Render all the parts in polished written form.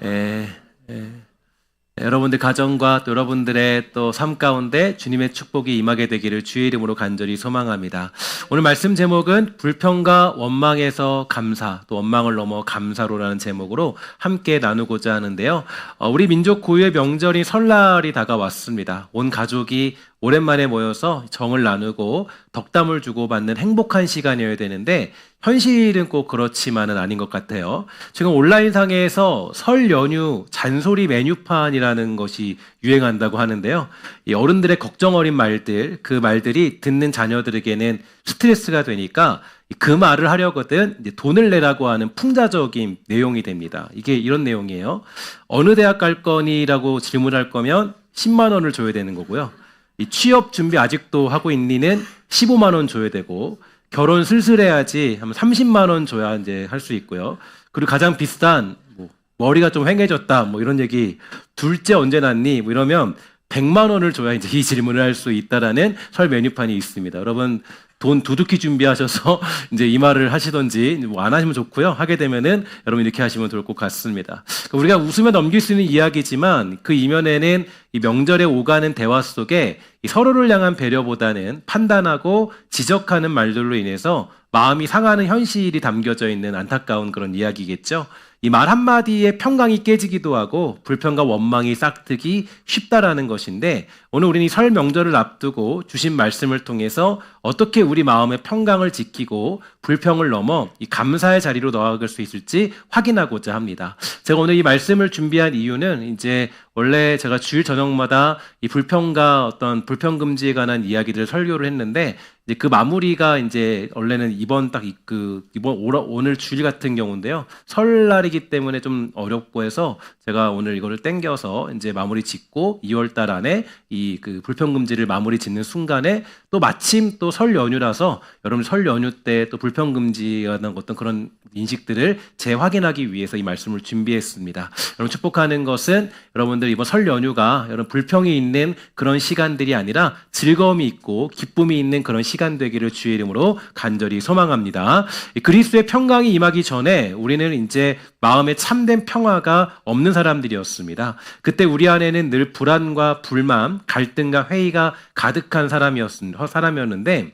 에, 에, 여러분들 가정과 또 여러분들의 또 삶 가운데 주님의 축복이 임하게 되기를 주의 이름으로 간절히 소망합니다. 오늘 말씀 제목은 불평과 원망에서 감사, 또 원망을 넘어 감사로라는 제목으로 함께 나누고자 하는데요. 우리 민족 고유의 명절인 설날이 다가왔습니다. 온 가족이 오랜만에 모여서 정을 나누고 덕담을 주고받는 행복한 시간이어야 되는데 현실은 꼭 그렇지만은 아닌 것 같아요. 지금 온라인상에서 설 연휴 잔소리 메뉴판이라는 것이 유행한다고 하는데요. 이 어른들의 걱정 어린 말들, 그 말들이 듣는 자녀들에게는 스트레스가 되니까 그 말을 하려거든 이제 돈을 내라고 하는 풍자적인 내용이 됩니다. 이게 이런 내용이에요. 어느 대학 갈 거니라고 질문할 거면 10만 원을 줘야 되는 거고요. 이 취업 준비 아직도 하고 있니는 15만 원 줘야 되고, 결혼 슬슬 해야지 하면 30만 원 줘야 이제 할 수 있고요. 그리고 가장 비싼 머리가 좀 휑해졌다 이런 얘기, 둘째 언제 낳니 이러면 100만 원을 줘야 이제 이 질문을 할 수 있다라는 설 메뉴판이 있습니다. 여러분 돈 두둑히 준비하셔서 이제 이 말을 하시던지 안 하시면 좋고요. 하게 되면은 여러분 이렇게 하시면 좋을 것 같습니다. 우리가 웃으며 넘길 수 있는 이야기지만 그 이면에는 이 명절에 오가는 대화 속에 이 서로를 향한 배려보다는 판단하고 지적하는 말들로 인해서 마음이 상하는 현실이 담겨져 있는 안타까운 그런 이야기겠죠. 이 말 한마디에 평강이 깨지기도 하고 불평과 원망이 싹트기 쉽다라는 것인데, 오늘 우리는 이 설 명절을 앞두고 주신 말씀을 통해서 어떻게 우리 마음의 평강을 지키고 불평을 넘어 이 감사의 자리로 나아갈 수 있을지 확인하고자 합니다. 제가 오늘 이 말씀을 준비한 이유는 이제 원래 제가 주일 저녁마다 이 불평과 어떤 불평 금지에 관한 이야기들을 설교를 했는데, 이제 그 마무리가 이제 원래는 이번 오늘 주일 같은 경우인데요. 설날이기 때문에 좀 어렵고 해서 제가 오늘 이거를 땡겨서 이제 마무리 짓고 2월 달 안에 이 그 불평 금지를 마무리 짓는 순간에 또 마침 또 설 연휴라서 여러분 설 연휴 때 또 불평 금지라는 어떤 그런 인식들을 재확인하기 위해서 이 말씀을 준비했습니다. 여러분 축복하는 것은 여러분들 이번 설 연휴가 여러분 불평이 있는 그런 시간들이 아니라 즐거움이 있고 기쁨이 있는 그런 시간 되기를 주의 이름으로 간절히 소망합니다. 그리스도의 평강이 임하기 전에 우리는 이제 마음에 참된 평화가 없는 사람들이었습니다. 그때 우리 안에는 늘 불안과 불만, 갈등과 회의가 가득한 사람이었는데,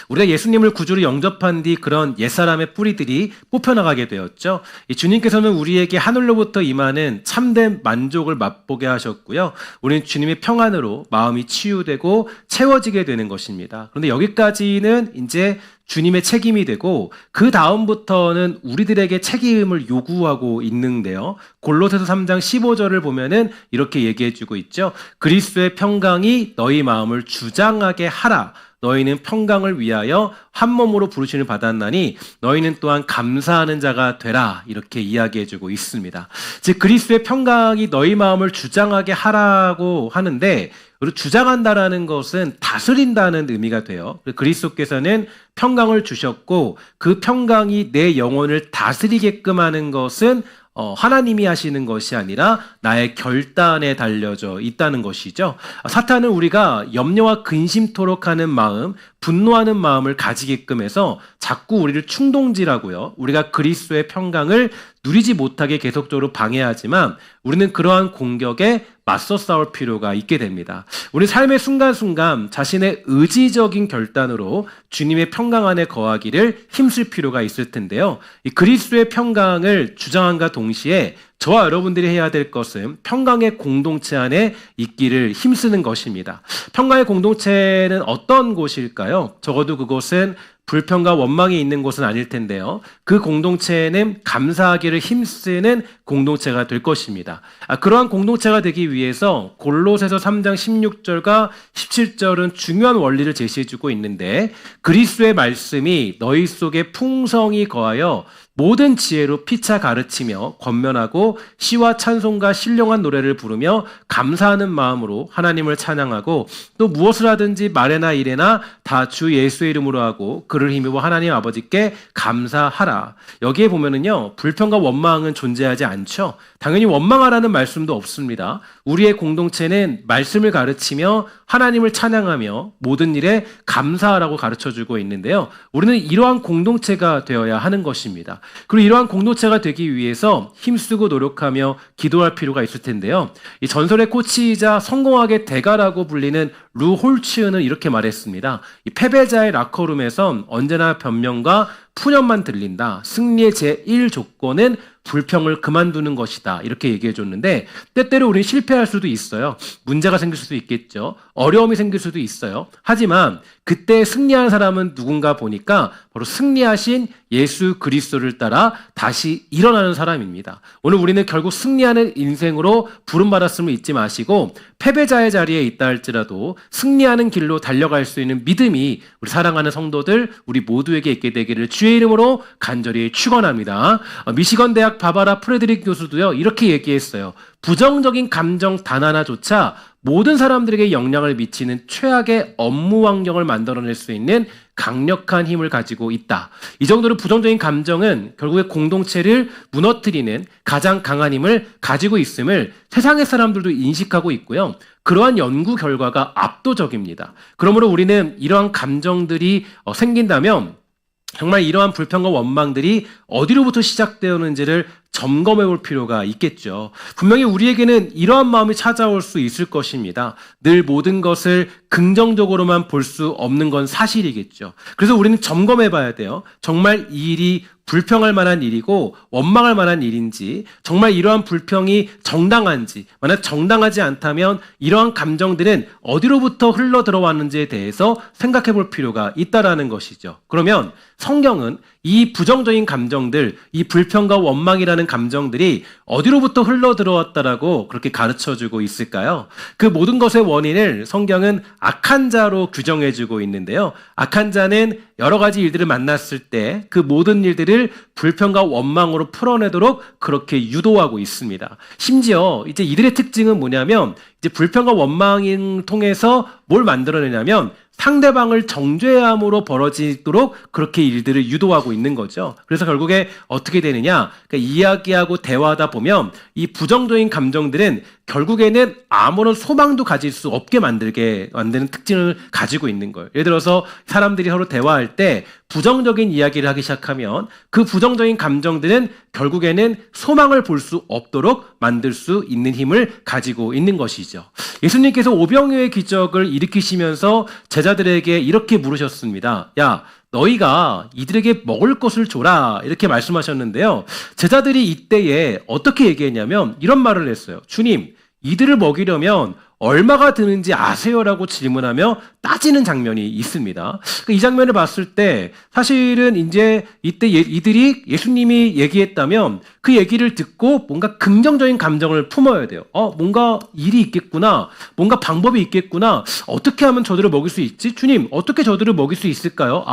우리가 예수님을 구주로 영접한 뒤 그런 옛사람의 뿌리들이 뽑혀나가게 되었죠. 주님께서는 우리에게 하늘로부터 임하는 참된 만족을 맛보게 하셨고요. 우리는 주님의 평안으로 마음이 치유되고 채워지게 되는 것입니다. 그런데 여기까지는 이제 주님의 책임이 되고 그 다음부터는 우리들에게 책임을 요구하고 있는데요. 골로새서 3장 15절을 보면은 이렇게 얘기해주고 있죠. 그리스도의 평강이 너희 마음을 주장하게 하라. 너희는 평강을 위하여 한 몸으로 부르심을 받았나니 너희는 또한 감사하는 자가 되라. 이렇게 이야기해주고 있습니다. 즉 그리스도의 평강이 너희 마음을 주장하게 하라고 하는데, 그리고 주장한다라는 것은 다스린다는 의미가 돼요. 그리스도께서는 평강을 주셨고 그 평강이 내 영혼을 다스리게끔 하는 것은 하나님이 하시는 것이 아니라 나의 결단에 달려져 있다는 것이죠. 사탄은 우리가 염려와 근심토록 하는 마음, 분노하는 마음을 가지게끔 해서 자꾸 우리를 충동질하고요. 우리가 그리스도의 평강을 누리지 못하게 계속적으로 방해하지만 우리는 그러한 공격에 맞서 싸울 필요가 있게 됩니다. 우리 삶의 순간순간 자신의 의지적인 결단으로 주님의 평강 안에 거하기를 힘쓸 필요가 있을 텐데요. 이 그리스도의 평강을 주장함과 동시에 저와 여러분들이 해야 될 것은 평강의 공동체 안에 있기를 힘쓰는 것입니다. 평강의 공동체는 어떤 곳일까요? 적어도 그곳은 불평과 원망이 있는 곳은 아닐 텐데요. 그 공동체는 감사하기를 힘쓰는 공동체가 될 것입니다. 그러한 공동체가 되기 위해서 골로새서 3장 16절과 17절은 중요한 원리를 제시해주고 있는데, 그리스도의 말씀이 너희 속에 풍성히 거하여 모든 지혜로 피차 가르치며 권면하고 시와 찬송과 신령한 노래를 부르며 감사하는 마음으로 하나님을 찬양하고 또 무엇을 하든지 말에나 일에나 다 주 예수의 이름으로 하고 그를 힘입어 하나님 아버지께 감사하라. 여기에 보면은요, 불평과 원망은 존재하지 않죠. 당연히 원망하라는 말씀도 없습니다. 우리의 공동체는 말씀을 가르치며 하나님을 찬양하며 모든 일에 감사하라고 가르쳐주고 있는데요. 우리는 이러한 공동체가 되어야 하는 것입니다. 그리고 이러한 공동체가 되기 위해서 힘쓰고 노력하며 기도할 필요가 있을 텐데요. 이 전설의 코치이자 성공학의 대가라고 불리는 루 홀츠는 이렇게 말했습니다. 이 패배자의 라커룸에선 언제나 변명과 푸념만 들린다. 승리의 제1 조건은 불평을 그만두는 것이다. 이렇게 얘기해 줬는데 때때로 우리는 실패할 수도 있어요. 문제가 생길 수도 있겠죠. 어려움이 생길 수도 있어요. 하지만 그때 승리한 사람은 누군가 보니까 바로 승리하신 예수 그리스도를 따라 다시 일어나는 사람입니다. 오늘 우리는 결국 승리하는 인생으로 부름받았음을 잊지 마시고 패배자의 자리에 있다 할지라도 승리하는 길로 달려갈 수 있는 믿음이 우리 사랑하는 성도들 우리 모두에게 있게 되기를 주의 이름으로 간절히 축원합니다. 미시건 대학 바바라 프레드릭 교수도요 이렇게 얘기했어요. 부정적인 감정 단 하나조차 모든 사람들에게 영향을 미치는 최악의 업무 환경을 만들어낼 수 있는 강력한 힘을 가지고 있다. 이 정도로 부정적인 감정은 결국에 공동체를 무너뜨리는 가장 강한 힘을 가지고 있음을 세상의 사람들도 인식하고 있고요. 그러한 연구 결과가 압도적입니다. 그러므로 우리는 이러한 감정들이 생긴다면 정말 이러한 불평과 원망들이 어디로부터 시작되었는지를 점검해 볼 필요가 있겠죠. 분명히 우리에게는 이러한 마음이 찾아올 수 있을 것입니다. 늘 모든 것을 긍정적으로만 볼 수 없는 건 사실이겠죠. 그래서 우리는 점검해 봐야 돼요. 정말 이 일이 불평할 만한 일이고 원망할 만한 일인지, 정말 이러한 불평이 정당한지, 만약 정당하지 않다면 이러한 감정들은 어디로부터 흘러 들어왔는지에 대해서 생각해 볼 필요가 있다라는 것이죠. 그러면 성경은 이 부정적인 감정들, 이 불평과 원망이라는 감정들이 어디로부터 흘러 들어왔다라고 그렇게 가르쳐주고 있을까요? 그 모든 것의 원인을 성경은 악한 자로 규정해주고 있는데요. 악한 자는 여러 가지 일들을 만났을 때 그 모든 일들을 불평과 원망으로 풀어내도록 그렇게 유도하고 있습니다. 심지어 이제 이들의 특징은 뭐냐면 이제 불평과 원망을 통해서 뭘 만들어내냐면 상대방을 정죄함으로 벌어지도록 그렇게 일들을 유도하고 있는 거죠. 그래서 결국에 어떻게 되느냐? 그러니까 이야기하고 대화하다 보면 이 부정적인 감정들은 결국에는 아무런 소망도 가질 수 없게 만드는 특징을 가지고 있는 거예요. 예를 들어서 사람들이 서로 대화할 때 부정적인 이야기를 하기 시작하면 그 부정적인 감정들은 결국에는 소망을 볼 수 없도록 만들 수 있는 힘을 가지고 있는 것이죠. 예수님께서 오병이어의 기적을 일으키시면서 제자들에게 이렇게 물으셨습니다. 야, 너희가 이들에게 먹을 것을 줘라 이렇게 말씀하셨는데요. 제자들이 이때에 어떻게 얘기했냐면 이런 말을 했어요. 주님, 이들을 먹이려면 얼마가 드는지 아세요라고 질문하며 따지는 장면이 있습니다. 이 장면을 봤을 때 사실은 이제 이때 이들이 예수님이 얘기했다면 그 얘기를 듣고 뭔가 긍정적인 감정을 품어야 돼요. 뭔가 일이 있겠구나. 뭔가 방법이 있겠구나. 어떻게 하면 저들을 먹일 수 있지? 주님, 어떻게 저들을 먹일 수 있을까요?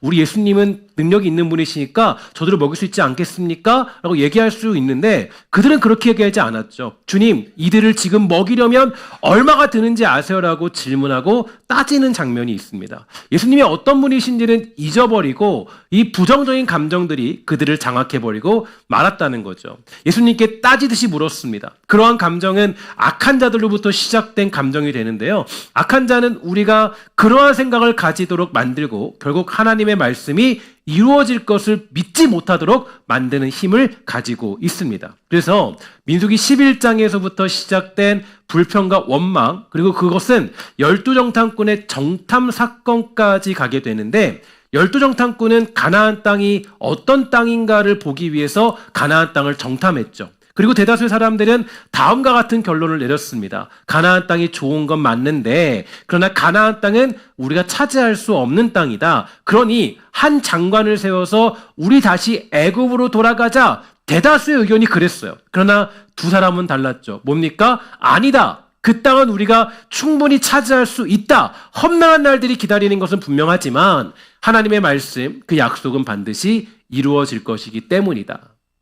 우리 예수님은 능력이 있는 분이시니까 저들을 먹일 수 있지 않겠습니까? 라고 얘기할 수 있는데 그들은 그렇게 얘기하지 않았죠. 주님, 이들을 지금 먹이려면 얼마가 드는지 아세요라고 질문하고 따지는 장면이 있습니다. 예수님이 어떤 분이신지는 잊어버리고 이 부정적인 감정들이 그들을 장악해버리고 말았다는 거죠. 예수님께 따지듯이 물었습니다. 그러한 감정은 악한 자들로부터 시작된 감정이 되는데요. 악한 자는 우리가 그러한 생각을 가지도록 만들고 결국 하나님의 말씀이 이루어질 것을 믿지 못하도록 만드는 힘을 가지고 있습니다. 그래서 민수기 11장에서부터 시작된 불평과 원망, 그리고 그것은 12정탐꾼의 정탐 사건까지 가게 되는데 12정탐꾼은 가나안 땅이 어떤 땅인가를 보기 위해서 가나안 땅을 정탐했죠. 그리고 대다수의 사람들은 다음과 같은 결론을 내렸습니다. 가나안 땅이 좋은 건 맞는데 그러나 가나안 땅은 우리가 차지할 수 없는 땅이다. 그러니 한 장관을 세워서 우리 다시 애굽으로 돌아가자. 대다수의 의견이 그랬어요. 그러나 두 사람은 달랐죠. 뭡니까? 아니다. 그 땅은 우리가 충분히 차지할 수 있다. 험난한 날들이 기다리는 것은 분명하지만 하나님의 말씀, 그 약속은 반드시 이루어질 것이기 때문이다.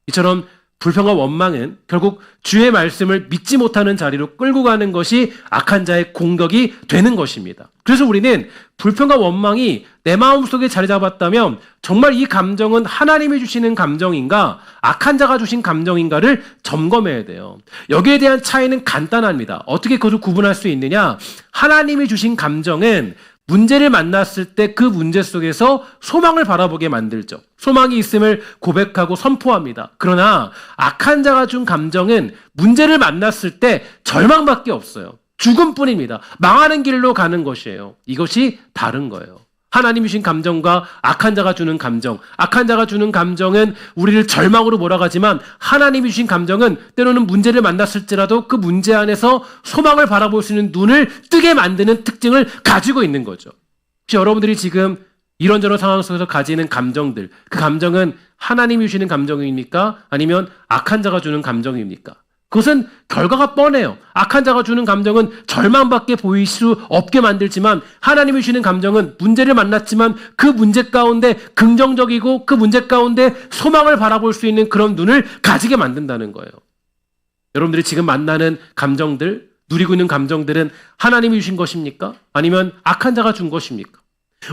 이처럼 불평과 원망은 결국 주의 말씀을 믿지 못하는 자리로 끌고 가는 것이 악한 자의 공격이 되는 것입니다. 그래서 우리는 불평과 원망이 내 마음속에 자리 잡았다면 정말 이 감정은 하나님이 주시는 감정인가 악한 자가 주신 감정인가를 점검해야 돼요. 여기에 대한 차이는 간단합니다. 어떻게 그것을 구분할 수 있느냐? 하나님이 주신 감정은 문제를 만났을 때 그 문제 속에서 소망을 바라보게 만들죠. 소망이 있음을 고백하고 선포합니다. 그러나 악한 자가 준 감정은 문제를 만났을 때 절망밖에 없어요. 죽음뿐입니다. 망하는 길로 가는 것이에요. 이것이 다른 거예요. 하나님이 주신 감정과 악한 자가 주는 감정. 악한 자가 주는 감정은 우리를 절망으로 몰아가지만 하나님이 주신 감정은 때로는 문제를 만났을지라도 그 문제 안에서 소망을 바라볼 수 있는 눈을 뜨게 만드는 특징을 가지고 있는 거죠. 혹시 여러분들이 지금 이런저런 상황 속에서 가지는 감정들, 그 감정은 하나님이 주시는 감정입니까? 아니면 악한 자가 주는 감정입니까? 그것은 결과가 뻔해요. 악한 자가 주는 감정은 절망밖에 보일 수 없게 만들지만 하나님이 주시는 감정은 문제를 만났지만 그 문제 가운데 긍정적이고 그 문제 가운데 소망을 바라볼 수 있는 그런 눈을 가지게 만든다는 거예요. 여러분들이 지금 만나는 감정들, 누리고 있는 감정들은 하나님이 주신 것입니까? 아니면 악한 자가 준 것입니까?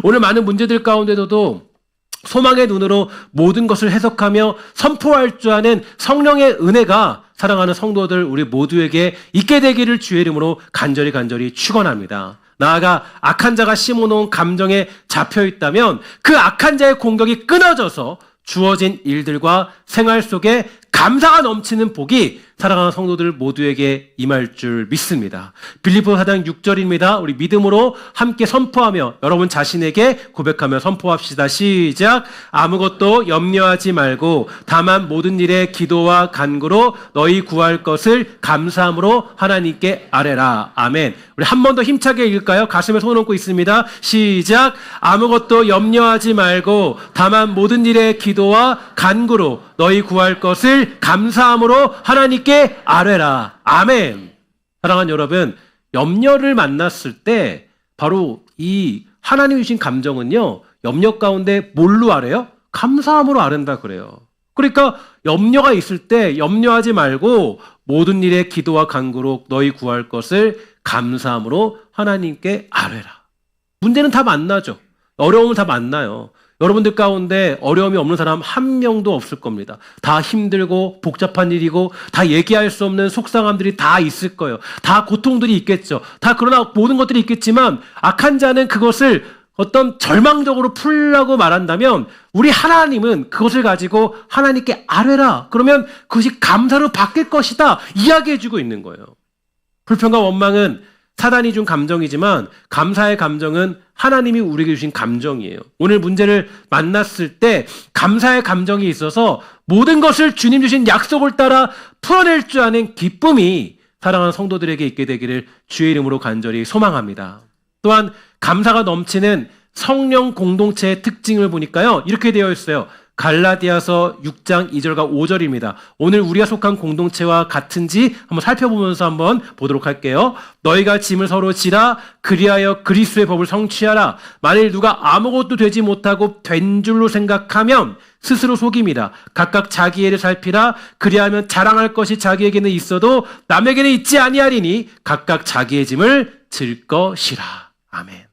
오늘 많은 문제들 가운데도 소망의 눈으로 모든 것을 해석하며 선포할 줄 아는 성령의 은혜가 사랑하는 성도들 우리 모두에게 있게 되기를 주의 이름으로 간절히 축원합니다. 나아가 악한 자가 심어놓은 감정에 잡혀 있다면 그 악한 자의 공격이 끊어져서 주어진 일들과 생활 속에 감사가 넘치는 복이 사랑하는 성도들 모두에게 임할 줄 믿습니다. 빌립보 4장 6절입니다. 우리 믿음으로 함께 선포하며 여러분 자신에게 고백하며 선포합시다. 시작. 아무것도 염려하지 말고 다만 모든 일에 기도와 간구로 너희 구할 것을 감사함으로 하나님께 아뢰라. 아멘. 우리 한 번 더 힘차게 읽을까요? 가슴에 손을 얹고 있습니다. 시작. 아무것도 염려하지 말고 다만 모든 일에 기도와 간구로 너희 구할 것을 감사함으로 하나님께 아뢰라. 아멘. 사랑하는 여러분, 염려를 만났을 때 바로 이 하나님이 주신 감정은요, 염려 가운데 뭘로 아뢰요? 감사함으로 아른다 그래요. 그러니까 염려가 있을 때 염려하지 말고 모든 일에 기도와 간구로 너희 구할 것을 감사함으로 하나님께 아뢰라. 문제는 다 만나죠. 어려움은 다 만나요. 여러분들 가운데 어려움이 없는 사람 한 명도 없을 겁니다. 다 힘들고 복잡한 일이고 다 얘기할 수 없는 속상함들이 다 있을 거예요. 다 고통들이 있겠죠. 다 그러나 모든 것들이 있겠지만 악한 자는 그것을 어떤 절망적으로 풀라고 말한다면 우리 하나님은 그것을 가지고 하나님께 아뢰라. 그러면 그것이 감사로 바뀔 것이다. 이야기해주고 있는 거예요. 불평과 원망은 사단이 준 감정이지만 감사의 감정은 하나님이 우리에게 주신 감정이에요. 오늘 문제를 만났을 때 감사의 감정이 있어서 모든 것을 주님 주신 약속을 따라 풀어낼 줄 아는 기쁨이 사랑하는 성도들에게 있게 되기를 주의 이름으로 간절히 소망합니다. 또한 감사가 넘치는 성령 공동체의 특징을 보니까요. 이렇게 되어 있어요. 갈라디아서 6장 2절과 5절입니다. 오늘 우리가 속한 공동체와 같은지 한번 살펴보면서 한번 보도록 할게요. 너희가 짐을 서로 지라 그리하여 그리스도의 법을 성취하라. 만일 누가 아무것도 되지 못하고 된 줄로 생각하면 스스로 속임이라. 각각 자기 일을 살피라. 그리하면 자랑할 것이 자기에게는 있어도 남에게는 있지 아니하리니 각각 자기의 짐을 질 것이라. 아멘.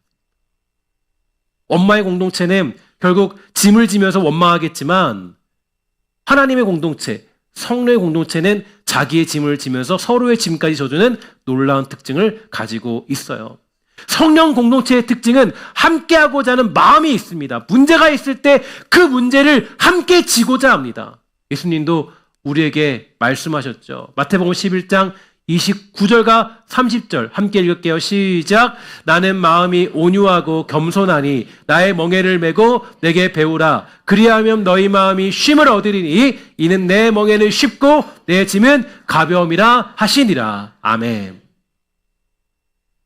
엄마의 공동체는 결국 짐을 지면서 원망하겠지만 하나님의 공동체, 성령의 공동체는 자기의 짐을 지면서 서로의 짐까지 져주는 놀라운 특징을 가지고 있어요. 성령 공동체의 특징은 함께하고자 하는 마음이 있습니다. 문제가 있을 때 그 문제를 함께 지고자 합니다. 예수님도 우리에게 말씀하셨죠. 마태복음 11장 29절과 30절 함께 읽을게요. 시작. 나는 마음이 온유하고 겸손하니 나의 멍에를 메고 내게 배우라. 그리하면 너희 마음이 쉼을 얻으리니 이는 내 멍에는 쉽고 내 짐은 가벼움이라 하시니라. 아멘.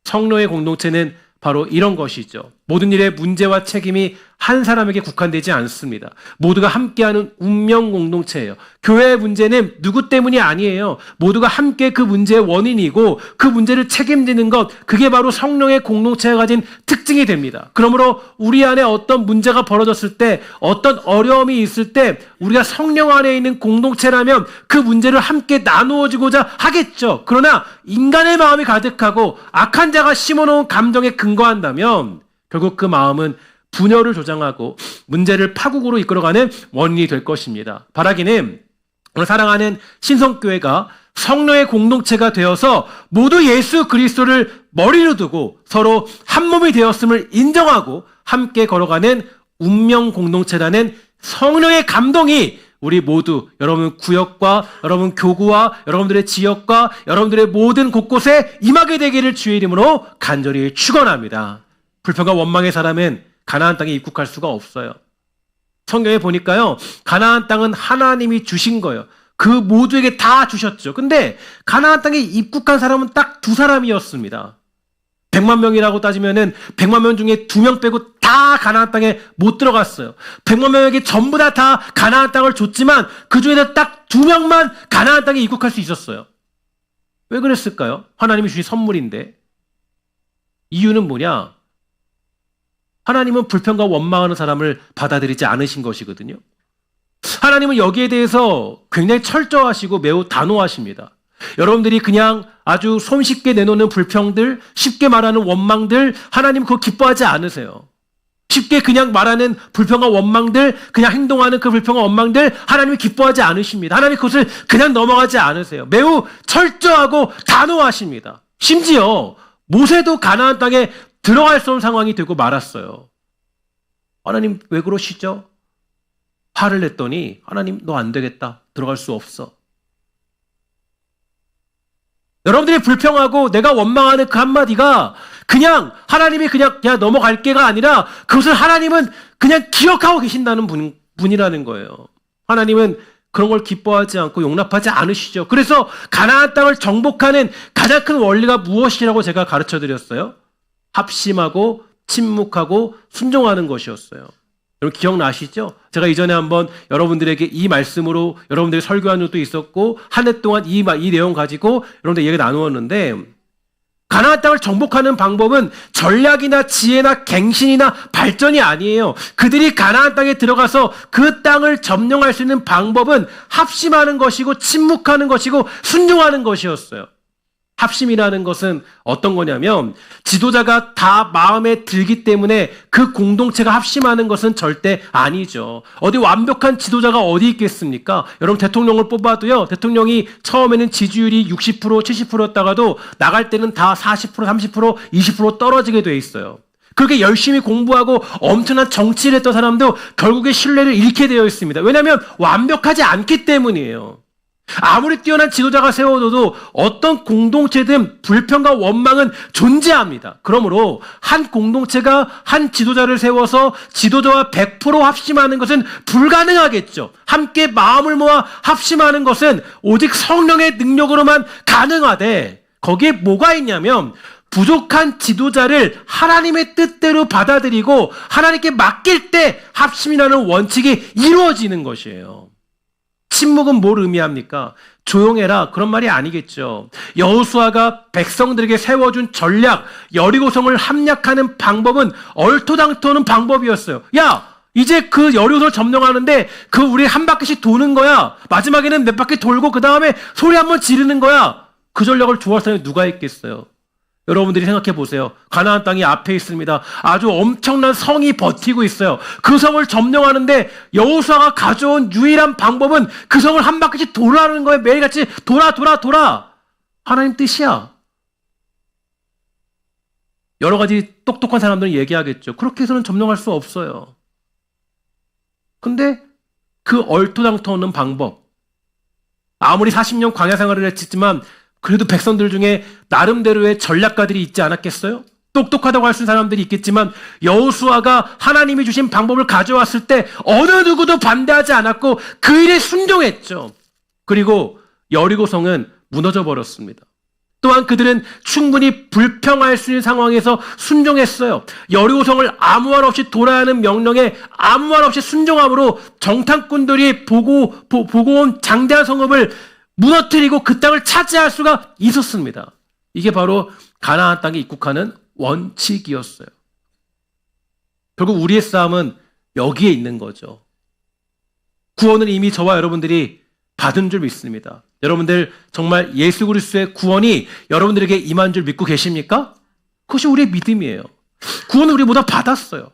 성령의 공동체는 바로 이런 것이죠. 모든 일의 문제와 책임이 한 사람에게 국한되지 않습니다. 모두가 함께하는 운명 공동체예요. 교회의 문제는 누구 때문이 아니에요. 모두가 함께 그 문제의 원인이고 그 문제를 책임지는 것, 그게 바로 성령의 공동체가 가진 특징이 됩니다. 그러므로 우리 안에 어떤 문제가 벌어졌을 때, 어떤 어려움이 있을 때 우리가 성령 안에 있는 공동체라면 그 문제를 함께 나누어주고자 하겠죠. 그러나 인간의 마음이 가득하고 악한 자가 심어놓은 감정에 근거한다면 결국 그 마음은 분열을 조장하고 문제를 파국으로 이끌어가는 원인이 될 것입니다. 바라기는 오늘 사랑하는 신성교회가 성령의 공동체가 되어서 모두 예수 그리스도를 머리로 두고 서로 한 몸이 되었음을 인정하고 함께 걸어가는 운명 공동체라는 성령의 감동이 우리 모두, 여러분 구역과 여러분 교구와 여러분들의 지역과 여러분들의 모든 곳곳에 임하게 되기를 주의 이름으로 간절히 축원합니다. 불평과 원망의 사람은 가나안 땅에 입국할 수가 없어요. 성경에 보니까요, 가나안 땅은 하나님이 주신 거예요. 그 모두에게 다 주셨죠. 근데 가나안 땅에 입국한 사람은 딱 2사람이었습니다. 100만 명이라고 따지면은 100만 명 중에 2명 빼고 다 가나안 땅에 못 들어갔어요. 100만 명에게 전부 다 가나안 땅을 줬지만 그 중에서 딱 2명만 가나안 땅에 입국할 수 있었어요. 왜 그랬을까요? 하나님이 주신 선물인데. 이유는 뭐냐? 하나님은 불평과 원망하는 사람을 받아들이지 않으신 것이거든요. 하나님은 여기에 대해서 굉장히 철저하시고 매우 단호하십니다. 여러분들이 그냥 아주 손쉽게 내놓는 불평들, 쉽게 말하는 원망들, 하나님 그거 기뻐하지 않으세요. 쉽게 그냥 말하는 불평과 원망들, 그냥 행동하는 그 불평과 원망들, 하나님이 기뻐하지 않으십니다. 하나님 그것을 그냥 넘어가지 않으세요. 매우 철저하고 단호하십니다. 심지어 모세도 가나안 땅에 들어갈 수 없는 상황이 되고 말았어요. 하나님 왜 그러시죠? 화를 냈더니 하나님 너 안 되겠다. 들어갈 수 없어. 여러분들이 불평하고 내가 원망하는 그 한마디가 그냥 하나님이 그냥 넘어갈게가 아니라 그것을 하나님은 그냥 기억하고 계신다는 분이라는 거예요. 하나님은 그런 걸 기뻐하지 않고 용납하지 않으시죠. 그래서 가나안 땅을 정복하는 가장 큰 원리가 무엇이라고 제가 가르쳐 드렸어요? 합심하고 침묵하고 순종하는 것이었어요. 여러분 기억나시죠? 제가 이전에 한번 여러분들에게 이 말씀으로 여러분들이 설교한 적도 있었고 한 해 동안 이 내용 가지고 여러분들 얘기 나누었는데 가나안 땅을 정복하는 방법은 전략이나 지혜나 갱신이나 발전이 아니에요. 그들이 가나안 땅에 들어가서 그 땅을 점령할 수 있는 방법은 합심하는 것이고 침묵하는 것이고 순종하는 것이었어요. 합심이라는 것은 어떤 거냐면 지도자가 다 마음에 들기 때문에 그 공동체가 합심하는 것은 절대 아니죠. 어디 완벽한 지도자가 어디 있겠습니까? 여러분 대통령을 뽑아도요. 대통령이 처음에는 지지율이 60%, 70%였다가도 나갈 때는 다 40%, 30%, 20% 떨어지게 돼 있어요. 그렇게 열심히 공부하고 엄청난 정치를 했던 사람도 결국에 신뢰를 잃게 되어 있습니다. 왜냐하면 완벽하지 않기 때문이에요. 아무리 뛰어난 지도자가 세워둬도 어떤 공동체든 불평과 원망은 존재합니다. 그러므로 한 공동체가 한 지도자를 세워서 지도자와 100% 합심하는 것은 불가능하겠죠. 함께 마음을 모아 합심하는 것은 오직 성령의 능력으로만 가능하되 거기에 뭐가 있냐면 부족한 지도자를 하나님의 뜻대로 받아들이고 하나님께 맡길 때 합심이라는 원칙이 이루어지는 것이에요. 침묵은 뭘 의미합니까? 조용해라 그런 말이 아니겠죠. 여호수아가 백성들에게 세워준 전략, 여리고성을 함락하는 방법은 얼토당토는 방법이었어요. 야, 이제 그 여리고성을 점령하는데 그 우리 한 바퀴씩 도는 거야. 마지막에는 몇 바퀴 돌고 그 다음에 소리 한번 지르는 거야. 그 전략을 좋아할 사람이 누가 있겠어요? 여러분들이 생각해 보세요. 가나안 땅이 앞에 있습니다. 아주 엄청난 성이 버티고 있어요. 그 성을 점령하는데 여호수아가 가져온 유일한 방법은 그 성을 한 바퀴씩 돌아가는 거예요. 매일같이 돌아. 하나님 뜻이야. 여러 가지 똑똑한 사람들은 얘기하겠죠. 그렇게 해서는 점령할 수 없어요. 근데 그 얼토당토 없는 방법, 아무리 40년 광야 생활을 했지만 그래도 백성들 중에 나름대로의 전략가들이 있지 않았겠어요? 똑똑하다고 할 수 있는 사람들이 있겠지만 여호수아가 하나님이 주신 방법을 가져왔을 때 어느 누구도 반대하지 않았고 그 일에 순종했죠. 그리고 여리고성은 무너져 버렸습니다. 또한 그들은 충분히 불평할 수 있는 상황에서 순종했어요. 여리고성을 아무 말 없이 돌아야 하는 명령에 아무 말 없이 순종함으로 정탐꾼들이 보고 온 장대한 성읍을 무너뜨리고 그 땅을 차지할 수가 있었습니다. 이게 바로 가나안 땅에 입국하는 원칙이었어요. 결국 우리의 싸움은 여기에 있는 거죠. 구원은 이미 저와 여러분들이 받은 줄 믿습니다. 여러분들 정말 예수 그리스도의 구원이 여러분들에게 임한 줄 믿고 계십니까? 그것이 우리의 믿음이에요. 구원은 우리 모두 받았어요.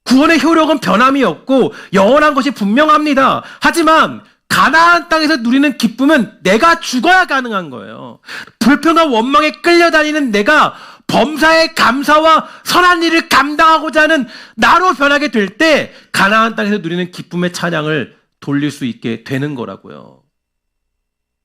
구원의 효력은 변함이 없고 영원한 것이 분명합니다. 하지만 가나안 땅에서 누리는 기쁨은 내가 죽어야 가능한 거예요. 불평과 원망에 끌려다니는 내가 범사의 감사와 선한 일을 감당하고자 하는 나로 변하게 될 때 가나안 땅에서 누리는 기쁨의 찬양을 돌릴 수 있게 되는 거라고요.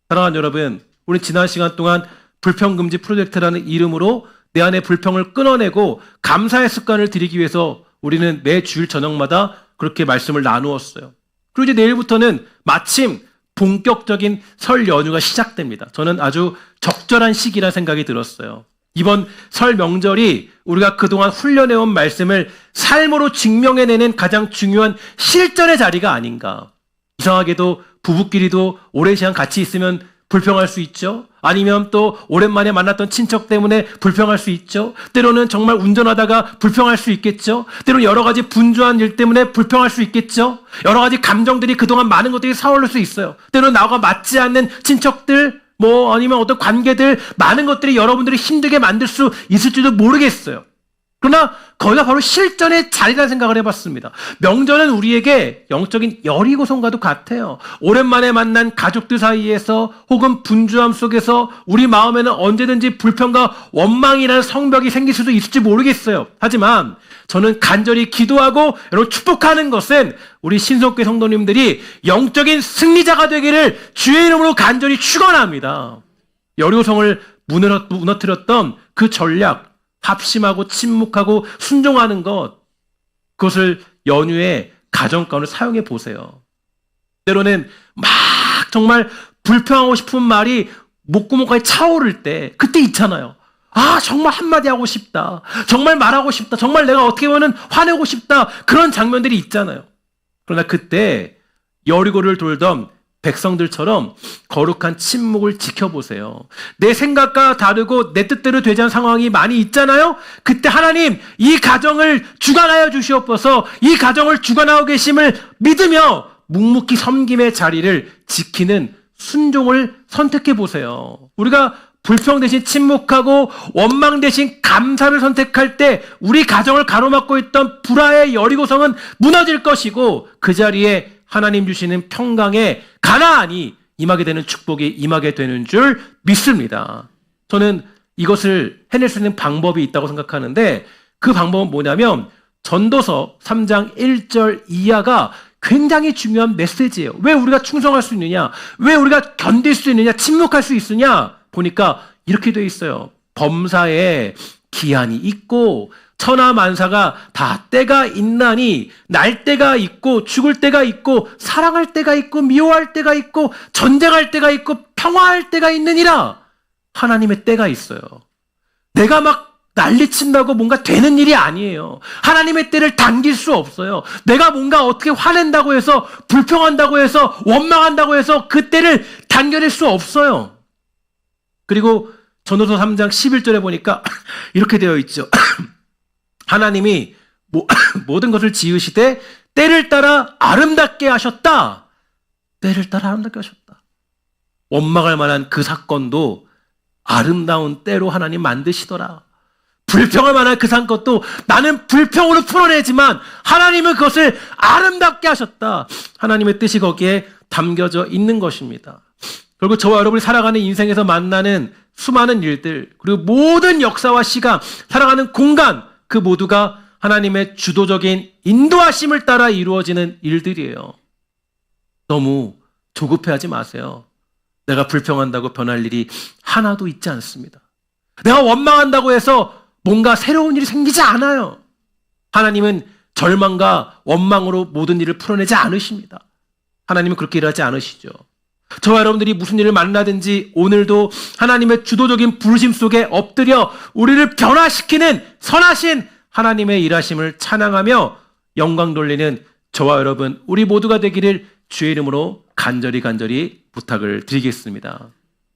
사랑하는 여러분, 우리 지난 시간 동안 불평금지 프로젝트라는 이름으로 내 안에 불평을 끊어내고 감사의 습관을 들이기 위해서 우리는 매 주일 저녁마다 그렇게 말씀을 나누었어요. 그리고 이제 내일부터는 마침 본격적인 설 연휴가 시작됩니다. 저는 아주 적절한 시기라는 생각이 들었어요. 이번 설 명절이 우리가 그동안 훈련해온 말씀을 삶으로 증명해내는 가장 중요한 실전의 자리가 아닌가. 이상하게도 부부끼리도 오랜 시간 같이 있으면 불평할 수 있죠. 아니면 또 오랜만에 만났던 친척 때문에 불평할 수 있죠. 때로는 정말 운전하다가 불평할 수 있겠죠. 때로는 여러 가지 분주한 일 때문에 불평할 수 있겠죠. 여러 가지 감정들이 그동안 많은 것들이 사오를 수 있어요. 때로는 나와 맞지 않는 친척들, 아니면 어떤 관계들, 많은 것들이 여러분들이 힘들게 만들 수 있을지도 모르겠어요. 그러나 거기가 바로 실전의 자리라는 생각을 해봤습니다. 명절은 우리에게 영적인 여리고성과도 같아요. 오랜만에 만난 가족들 사이에서 혹은 분주함 속에서 우리 마음에는 언제든지 불평과 원망이라는 성벽이 생길 수도 있을지 모르겠어요. 하지만 저는 간절히 기도하고 여러분 축복하는 것은 우리 신속교회 성도님들이 영적인 승리자가 되기를 주의 이름으로 간절히 축원합니다. 여리고성을 무너뜨렸던 그 전략, 합심하고 침묵하고 순종하는 것, 그것을 연휴에 가정 가운데 사용해 보세요. 때로는 막 정말 불평하고 싶은 말이 목구멍까지 차오를 때 그때 있잖아요. 정말 한마디 하고 싶다. 정말 말하고 싶다. 정말 내가 어떻게 보면 화내고 싶다. 그런 장면들이 있잖아요. 그러나 그때 여리고를 돌던 백성들처럼 거룩한 침묵을 지켜보세요. 내 생각과 다르고 내 뜻대로 되지 않은 상황이 많이 있잖아요. 그때 하나님 이 가정을 주관하여 주시옵소서. 이 가정을 주관하고 계심을 믿으며 묵묵히 섬김의 자리를 지키는 순종을 선택해 보세요. 우리가 불평 대신 침묵하고 원망 대신 감사를 선택할 때 우리 가정을 가로막고 있던 불화의 여리고성은 무너질 것이고 그 자리에 하나님 주시는 평강의 가나안이 임하게 되는 축복이 임하게 되는 줄 믿습니다. 저는 이것을 해낼 수 있는 방법이 있다고 생각하는데 그 방법은 뭐냐면 전도서 3장 1절 이하가 굉장히 중요한 메시지예요. 왜 우리가 충성할 수 있느냐? 왜 우리가 견딜 수 있느냐? 침묵할 수 있느냐? 보니까 이렇게 되어 있어요. 범사에 기한이 있고 천하만사가 다 때가 있나니 날 때가 있고 죽을 때가 있고 사랑할 때가 있고 미워할 때가 있고 전쟁할 때가 있고 평화할 때가 있느니라. 하나님의 때가 있어요. 내가 막 난리친다고 뭔가 되는 일이 아니에요. 하나님의 때를 당길 수 없어요. 내가 뭔가 어떻게 화낸다고 해서 불평한다고 해서 원망한다고 해서 그 때를 당겨낼 수 없어요. 그리고 전도서 3장 11절에 보니까 이렇게 되어 있죠. 하나님이 모든 것을 지으시되 때를 따라 아름답게 하셨다. 때를 따라 아름답게 하셨다. 원망할 만한 그 사건도 아름다운 때로 하나님 만드시더라. 불평할 만한 그 사건도 나는 불평으로 풀어내지만 하나님은 그것을 아름답게 하셨다. 하나님의 뜻이 거기에 담겨져 있는 것입니다. 결국 저와 여러분이 살아가는 인생에서 만나는 수많은 일들, 그리고 모든 역사와 시간, 살아가는 공간, 그 모두가 하나님의 주도적인 인도하심을 따라 이루어지는 일들이에요. 너무 조급해하지 마세요. 내가 불평한다고 변할 일이 하나도 있지 않습니다. 내가 원망한다고 해서 뭔가 새로운 일이 생기지 않아요. 하나님은 절망과 원망으로 모든 일을 풀어내지 않으십니다. 하나님은 그렇게 일하지 않으시죠. 저와 여러분들이 무슨 일을 만나든지 오늘도 하나님의 주도적인 부르심 속에 엎드려 우리를 변화시키는 선하신 하나님의 일하심을 찬양하며 영광 돌리는 저와 여러분 우리 모두가 되기를 주의 이름으로 간절히 부탁을 드리겠습니다.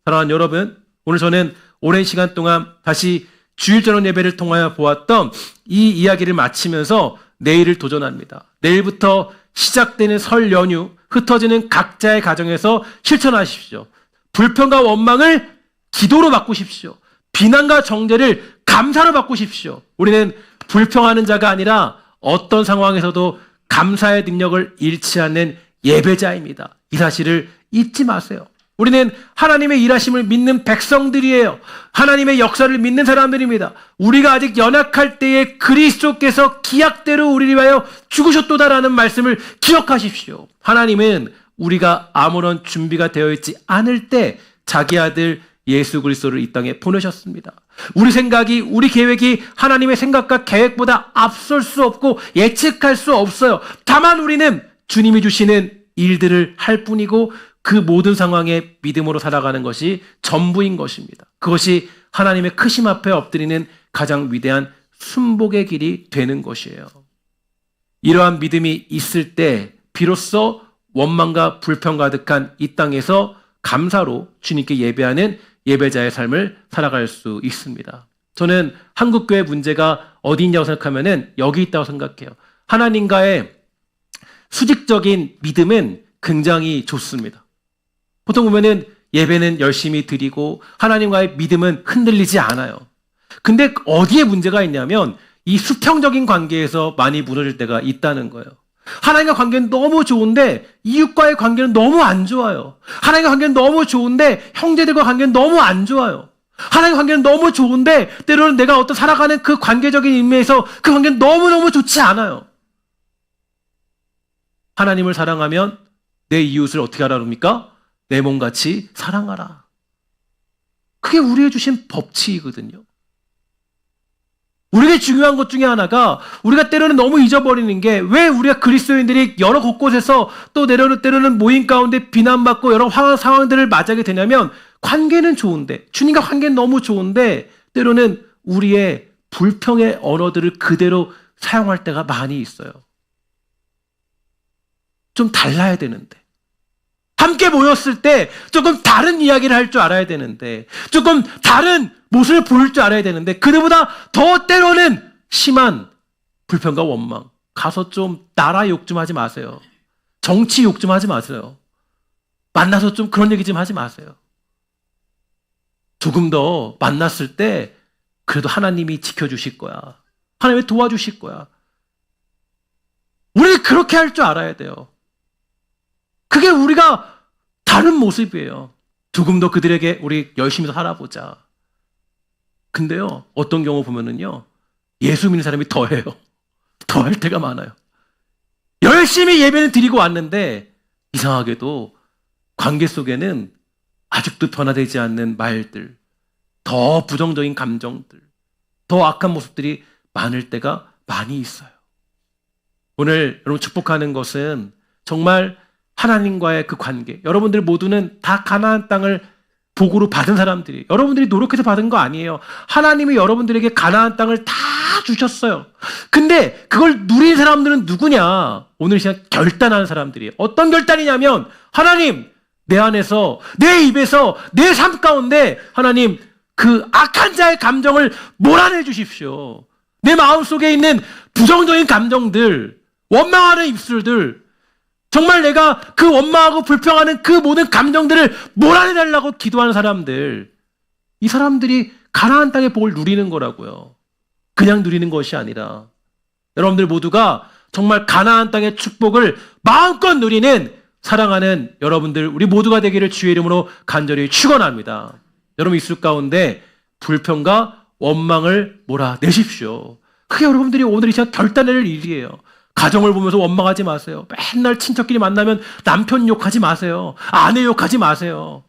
사랑하는 여러분, 오늘 저는 오랜 시간 동안 다시 주일 전원 예배를 통하여 보았던 이 이야기를 마치면서 내일을 도전합니다. 내일부터 시작되는 설 연휴, 흩어지는 각자의 가정에서 실천하십시오. 불평과 원망을 기도로 바꾸십시오. 비난과 정죄를 감사로 바꾸십시오. 우리는 불평하는 자가 아니라 어떤 상황에서도 감사의 능력을 잃지 않는 예배자입니다. 이 사실을 잊지 마세요. 우리는 하나님의 일하심을 믿는 백성들이에요. 하나님의 역사를 믿는 사람들입니다. 우리가 아직 연약할 때에 그리스도께서 기약대로 우리를 위하여 죽으셨도다라는 말씀을 기억하십시오. 하나님은 우리가 아무런 준비가 되어 있지 않을 때 자기 아들 예수 그리스도를 이 땅에 보내셨습니다. 우리 생각이, 우리 계획이 하나님의 생각과 계획보다 앞설 수 없고 예측할 수 없어요. 다만 우리는 주님이 주시는 일들을 할 뿐이고 그 모든 상황에 믿음으로 살아가는 것이 전부인 것입니다. 그것이 하나님의 크심 앞에 엎드리는 가장 위대한 순복의 길이 되는 것이에요. 이러한 믿음이 있을 때 비로소 원망과 불평 가득한 이 땅에서 감사로 주님께 예배하는 예배자의 삶을 살아갈 수 있습니다. 저는 한국교회 문제가 어디 있냐고 생각하면은 여기 있다고 생각해요. 하나님과의 수직적인 믿음은 굉장히 좋습니다. 보통 보면은 예배는 열심히 드리고 하나님과의 믿음은 흔들리지 않아요. 근데 어디에 문제가 있냐면 이 수평적인 관계에서 많이 무너질 때가 있다는 거예요. 하나님과 관계는 너무 좋은데 이웃과의 관계는 너무 안 좋아요. 하나님과 관계는 너무 좋은데 형제들과 관계는 너무 안 좋아요. 하나님과 관계는 너무 좋은데 때로는 내가 어떤 살아가는 그 관계적인 의미에서 그 관계는 너무너무 좋지 않아요. 하나님을 사랑하면 내 이웃을 어떻게 하라 그럽니까? 내 몸같이 사랑하라. 그게 우리에게 주신 법칙이거든요. 우리에게 중요한 것 중에 하나가 우리가 때로는 너무 잊어버리는 게 왜 우리가 그리스도인들이 여러 곳곳에서 또 때로는 모임 가운데 비난받고 여러 상황들을 맞이하게 되냐면 관계는 좋은데 주님과 관계는 너무 좋은데 때로는 우리의 불평의 언어들을 그대로 사용할 때가 많이 있어요. 좀 달라야 되는데 함께 모였을 때 조금 다른 이야기를 할 줄 알아야 되는데 조금 다른 모습을 보일 줄 알아야 되는데 그들보다 더 때로는 심한 불평과 원망. 가서 좀 나라 욕 좀 하지 마세요. 정치 욕 좀 하지 마세요. 만나서 좀 그런 얘기 좀 하지 마세요. 조금 더 만났을 때 그래도 하나님이 지켜주실 거야. 하나님이 도와주실 거야. 우리 그렇게 할 줄 알아야 돼요. 그게 우리가 다른 모습이에요. 조금 더 그들에게 우리 열심히 살아보자. 근데요, 어떤 경우 보면은요, 예수 믿는 사람이 더해요. 더할 때가 많아요. 열심히 예배는 드리고 왔는데, 이상하게도 관계 속에는 아직도 변화되지 않는 말들, 더 부정적인 감정들, 더 악한 모습들이 많을 때가 많이 있어요. 오늘 여러분 축복하는 것은 정말 하나님과의 그 관계. 여러분들 모두는 다 가나안 땅을 복으로 받은 사람들이 여러분들이 노력해서 받은 거 아니에요. 하나님이 여러분들에게 가나안 땅을 다 주셨어요. 근데 그걸 누린 사람들은 누구냐? 오늘 시간 결단하는 사람들이에요. 어떤 결단이냐면 하나님 내 안에서 내 입에서 내 삶 가운데 하나님 그 악한 자의 감정을 몰아내 주십시오. 내 마음속에 있는 부정적인 감정들, 원망하는 입술들, 정말 내가 그 원망하고 불평하는 그 모든 감정들을 몰아내달라고 기도하는 사람들, 이 사람들이 가나안 땅의 복을 누리는 거라고요. 그냥 누리는 것이 아니라 여러분들 모두가 정말 가나안 땅의 축복을 마음껏 누리는 사랑하는 여러분들 우리 모두가 되기를 주의 이름으로 간절히 축원합니다. 여러분 있을 가운데 불평과 원망을 몰아내십시오. 그게 여러분들이 오늘 이 시간 결단할 일이에요. 가정을 보면서 원망하지 마세요. 맨날 친척끼리 만나면 남편 욕하지 마세요. 아내 욕하지 마세요.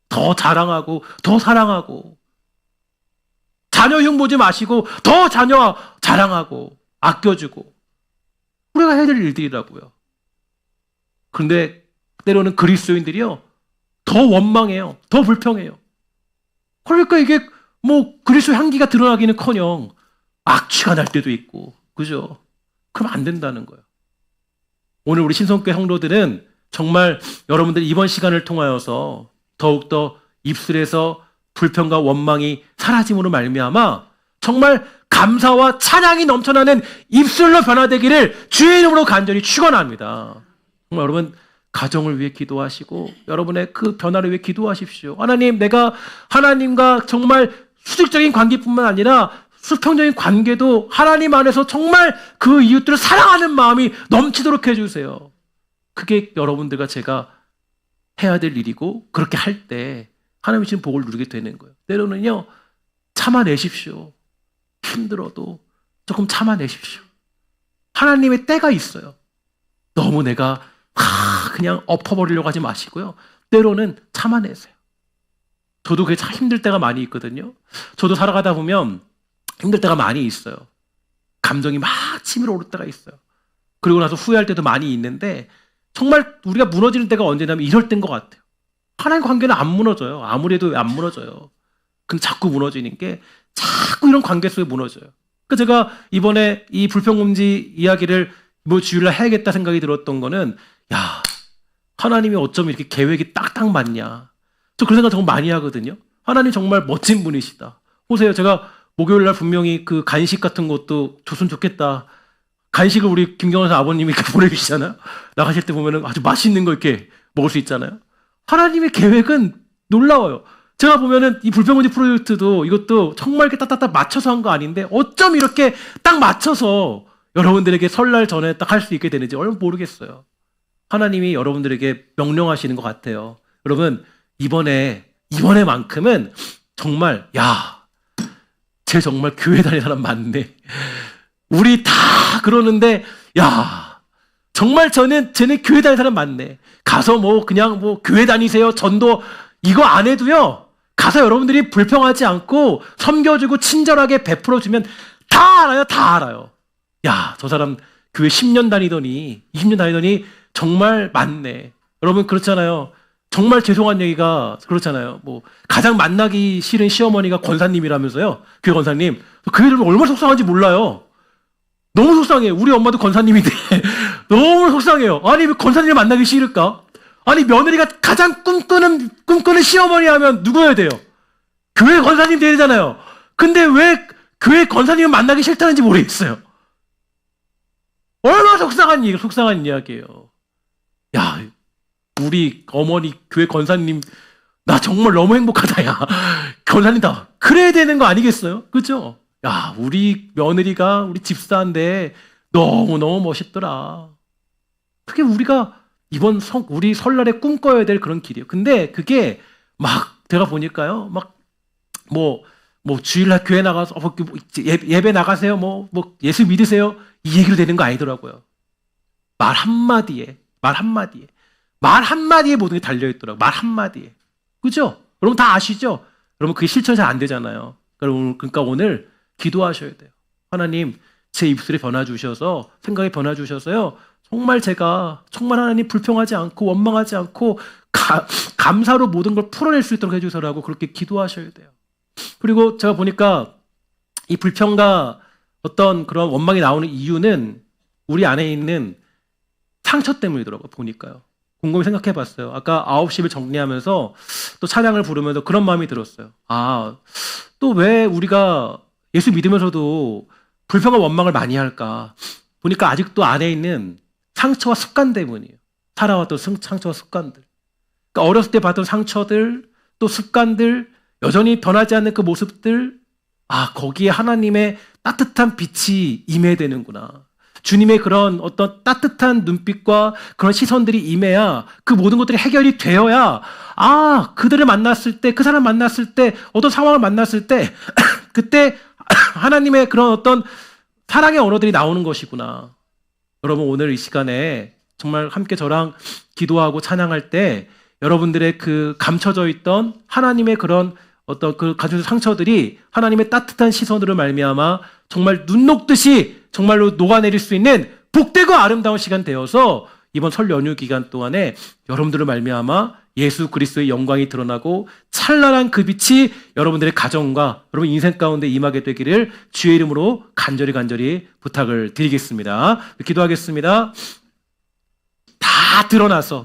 더 자랑하고 더 사랑하고 자녀 흉보지 마시고 더 자녀 자랑하고 아껴주고 우리가 해야 될 일들이라고요. 그런데 때로는 그리스도인들이요 더 원망해요. 더 불평해요. 그러니까 이게 뭐 그리스도 향기가 드러나기는커녕 악취가 날 때도 있고 그죠? 그럼 안 된다는 거예요. 오늘 우리 신성교회 성도들은 정말 여러분들 이번 시간을 통하여서 더욱더 입술에서 불평과 원망이 사라짐으로 말미암아 정말 감사와 찬양이 넘쳐나는 입술로 변화되기를 주의 이름으로 간절히 축원합니다. 정말 여러분 가정을 위해 기도하시고 여러분의 그 변화를 위해 기도하십시오. 하나님, 내가 하나님과 정말 수직적인 관계뿐만 아니라 수평적인 관계도 하나님 안에서 정말 그 이웃들을 사랑하는 마음이 넘치도록 해주세요. 그게 여러분들과 제가 해야 될 일이고 그렇게 할 때 하나님이 주신 복을 누리게 되는 거예요. 때로는요, 참아내십시오. 힘들어도 조금 참아내십시오. 하나님의 때가 있어요. 너무 내가 그냥 엎어버리려고 하지 마시고요. 때로는 참아내세요. 저도 그게 참 힘들 때가 많이 있거든요. 저도 살아가다 보면 힘들 때가 많이 있어요. 감정이 막 치밀어 오를 때가 있어요. 그리고 나서 후회할 때도 많이 있는데 정말 우리가 무너지는 때가 언제냐면 이럴 때인 것 같아요. 하나님 관계는 안 무너져요. 아무리 해도 안 무너져요. 근데 자꾸 무너지는 게 자꾸 이런 관계 속에 무너져요. 그러니까 제가 이번에 이 불평금지 이야기를 주일날 해야겠다 생각이 들었던 거는 야, 하나님이 어쩜 이렇게 계획이 딱딱 맞냐. 저 그런 생각 정말 많이 하거든요. 하나님 정말 멋진 분이시다. 보세요. 제가 목요일날 분명히 그 간식 같은 것도 줬으면 좋겠다. 간식을 우리 김경원 아버님이 이렇게 보내주시잖아요. 나가실 때 보면은 아주 맛있는 거 이렇게 먹을 수 있잖아요. 하나님의 계획은 놀라워요. 제가 보면은 이 불평금지 프로젝트도 이것도 정말 이렇게 딱딱딱 맞춰서 한 거 아닌데 어쩜 이렇게 딱 맞춰서 여러분들에게 설날 전에 딱 할 수 있게 되는지 얼마나 모르겠어요. 하나님이 여러분들에게 명령하시는 것 같아요. 여러분, 이번에만큼은 정말, 쟤 정말 교회 다니는 사람 많네. 우리 다 그러는데, 정말 쟤는 교회 다니는 사람 많네. 가서 그냥 교회 다니세요. 전도 이거 안 해도요. 가서 여러분들이 불평하지 않고 섬겨주고 친절하게 베풀어주면 다 알아요. 다 알아요. 저 사람 교회 10년 다니더니 20년 다니더니 정말 많네. 여러분 그렇잖아요. 정말 죄송한 얘기가 그렇잖아요. 가장 만나기 싫은 시어머니가 권사님이라면서요. 교회 권사님. 그 이름이 얼마나 속상한지 몰라요. 너무 속상해요. 우리 엄마도 권사님인데 너무 속상해요. 아니 왜 권사님을 만나기 싫을까? 아니 며느리가 가장 꿈꾸는 시어머니 하면 누구여야 돼요? 교회 권사님 돼야 되잖아요. 근데 왜 교회 권사님을 만나기 싫다는지 모르겠어요. 얼마나 속상한 이야기예요. 우리 어머니 교회 권사님 나 정말 너무 행복하다. 권사님다. 그래야 되는 거 아니겠어요? 그죠? 우리 며느리가 우리 집사인데 너무너무 멋있더라. 그게 우리가 우리 설날에 꿈꿔야 될 그런 길이에요. 근데 그게 제가 보니까요. 주일날 교회 나가서 예배 나가세요. 예수 믿으세요. 이 얘기로 되는 거 아니더라고요. 말 한마디에 모든 게 달려있더라고요. 말 한마디에. 그죠? 여러분 다 아시죠? 여러분 그게 실천이 잘 안 되잖아요. 그러니까 오늘 기도하셔야 돼요. 하나님, 제 입술에 변화 주셔서, 생각에 변화 주셔서요. 정말 제가 정말 하나님 불평하지 않고 원망하지 않고 감사로 모든 걸 풀어낼 수 있도록 해주셔라고 그렇게 기도하셔야 돼요. 그리고 제가 보니까 이 불평과 어떤 그런 원망이 나오는 이유는 우리 안에 있는 상처 때문이더라고요. 보니까요. 곰곰이 생각해 봤어요. 아까 9시를 정리하면서 또 찬양을 부르면서 그런 마음이 들었어요. 또 왜 우리가 예수 믿으면서도 불평과 원망을 많이 할까? 보니까 아직도 안에 있는 상처와 습관 때문이에요. 살아왔던 상처와 습관들. 그러니까 어렸을 때 받던 상처들, 또 습관들, 여전히 변하지 않는 그 모습들, 거기에 하나님의 따뜻한 빛이 임해야 되는구나. 주님의 그런 어떤 따뜻한 눈빛과 그런 시선들이 임해야 그 모든 것들이 해결이 되어야 그들을 만났을 때, 그 사람 만났을 때, 어떤 상황을 만났을 때 그때 하나님의 그런 어떤 사랑의 언어들이 나오는 것이구나. 여러분 오늘 이 시간에 정말 함께 저랑 기도하고 찬양할 때 여러분들의 그 감춰져 있던 하나님의 그런 어떤 그 가진 상처들이 하나님의 따뜻한 시선으로 말미암아 정말 눈 녹듯이 정말로 녹아내릴 수 있는 복되고 아름다운 시간 되어서 이번 설 연휴 기간 동안에 여러분들을 말미암아 예수 그리스도의 영광이 드러나고 찬란한 그 빛이 여러분들의 가정과 여러분 인생 가운데 임하게 되기를 주의 이름으로 간절히 부탁을 드리겠습니다. 기도하겠습니다. 다 드러나서